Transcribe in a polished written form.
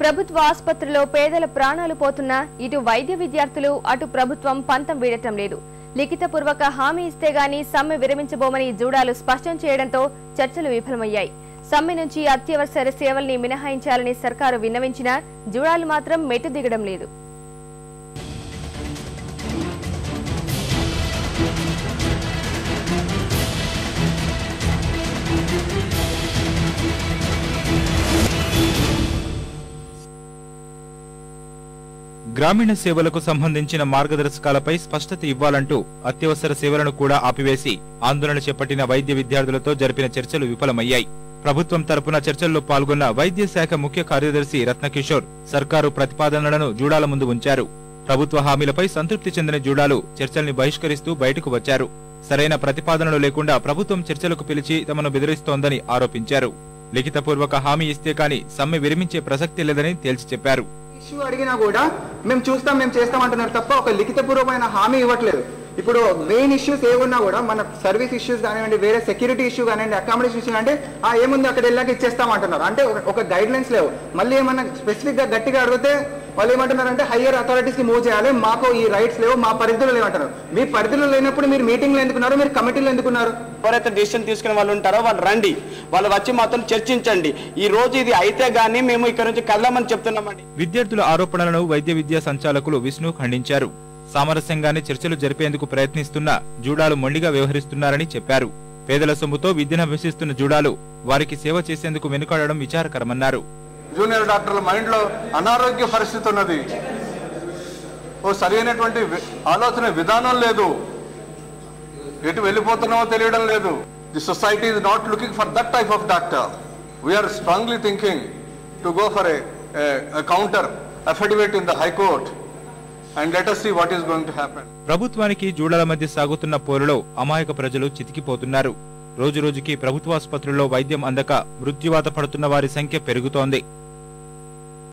ప్రభుత్వ ఆసుపత్రిలో పేదల ప్రాణాలు పోతున్నా ఇటు వైద్య విద్యార్థులు అటు ప్రభుత్వం పంతం వీడటం లేదు. లిఖితపూర్వక హామీ ఇస్తే గాని సమ్మె విరమించబోమని జూడాలు స్పష్టం చేయడంతో చర్చలు విఫలమయ్యాయి. సమ్మె నుంచి అత్యవసర సేవల్ని మినహాయించాలని సర్కారు విన్నవించినా జూడాలు మాత్రం మెట్టు దిగడం లేదు. గ్రామీణ సేవలకు సంబంధించిన మార్గదర్శకాలపై స్పష్టత ఇవ్వాలంటూ అత్యవసర సేవలను కూడా ఆపివేసి ఆందోళన చేపట్టిన వైద్య విద్యార్థులతో జరిపిన చర్చలు విఫలమయ్యాయి. ప్రభుత్వం తరపున చర్చల్లో పాల్గొన్న వైద్య శాఖ ముఖ్య కార్యదర్శి రత్నకిషోర్ సర్కారు ప్రతిపాదనలను జూడాల ముందు ఉంచారు. ప్రభుత్వ హామీలపై సంతృప్తి చెందిన జూడాలు చర్చల్ని బహిష్కరిస్తూ బయటకు వచ్చారు. సరైన ప్రతిపాదనలు లేకుండా ప్రభుత్వం చర్చలకు పిలిచి తమను బెదిరిస్తోందని ఆరోపించారు. లిఖితపూర్వక హామీ ఇస్తే కానీ సమ్మె విరమించే ప్రసక్తి లేదని తేల్చి చెప్పారు. ఇష్యూ అడిగినా కూడా మేము చూస్తాం మేము చేస్తాం అంటున్నారు తప్ప ఒక లిఖితపూర్వకమైన హామీ ఇవ్వట్లేదు. ఇప్పుడు మెయిన్ ఇష్యూస్ ఏమున్నా కూడా మన సర్వీస్ ఇష్యూస్ కానివ్వండి, వేరే సెక్యూరిటీ ఇష్యూ కానివ్వండి, అకామిడేషన్ ఇష్యూ అంటే ఏముంది అక్కడ వెళ్ళాక ఇచ్చేస్తాం అంటున్నారు. అంటే ఒక గైడ్ లైన్స్ లేవు. మళ్ళీ ఏమన్నా స్పెసిఫిక్ గా గట్టిగా అడిగితే వాళ్ళు ఏమంటున్నారంటే హయ్యర్ అథారిటీస్ కి మూవ్ చేయాలి, మాకు ఈ రైట్స్ లేవు, మా పరిధిలో లేవంటున్నారు. మీ పరిధిలో లేనప్పుడు మీరు మీటింగ్లు ఎందుకున్నారు, మీరు కమిటీలు ఎందుకున్నారు? ఎవరైతే డిసిషన్ తీసుకునే వాళ్ళు ఉంటారో వాళ్ళు రండి, వాళ్ళు వచ్చి మాత్రం చర్చించండి. ఈ రోజు ఇది అయితే గానీ మేము ఇక్కడ నుంచి కదలమని చెప్తున్నామండి. విద్యార్థుల ఆరోపణలను వైద్య విద్యా సంచాలకులు విష్ణు ఖండించారు. సామరస్యంగానే చర్చలు జరిపేందుకు ప్రయత్నిస్తున్నా జూడాలు మొండిగా వ్యవహరిస్తున్నారని చెప్పారు. పేదల సొమ్ముతో విద్యను అభ్యసిస్తున్న జూడాలు వారికి సేవ చేసేందుకు వెనుకాడడం విచారకరమన్నారు. జూనియర్ డాక్టర్ల మైండ్ లో అనారోగ్య పరిస్థితి ఉన్నది, ఓ సరైనటువంటి ఆలోచన విధానం లేదు, ఎటు వెళ్ళిపోతున్నామో తెలియడం లేదు. The society is not looking for that type of doctor. We are strongly thinking to go for a counter affidavit in the High Court and let us see what is going to happen. ప్రభుత్వానికి జూడాల మధ్య సాగుతున్న పోరులో అమాయక ప్రజలు చితికిపోతున్నారు. రోజురోజుకి ప్రభుత్వాసుపత్రుల్లో వైద్యం అందక మృత్యువాత పడుతున్న వారి సంఖ్య పెరుగుతోంది.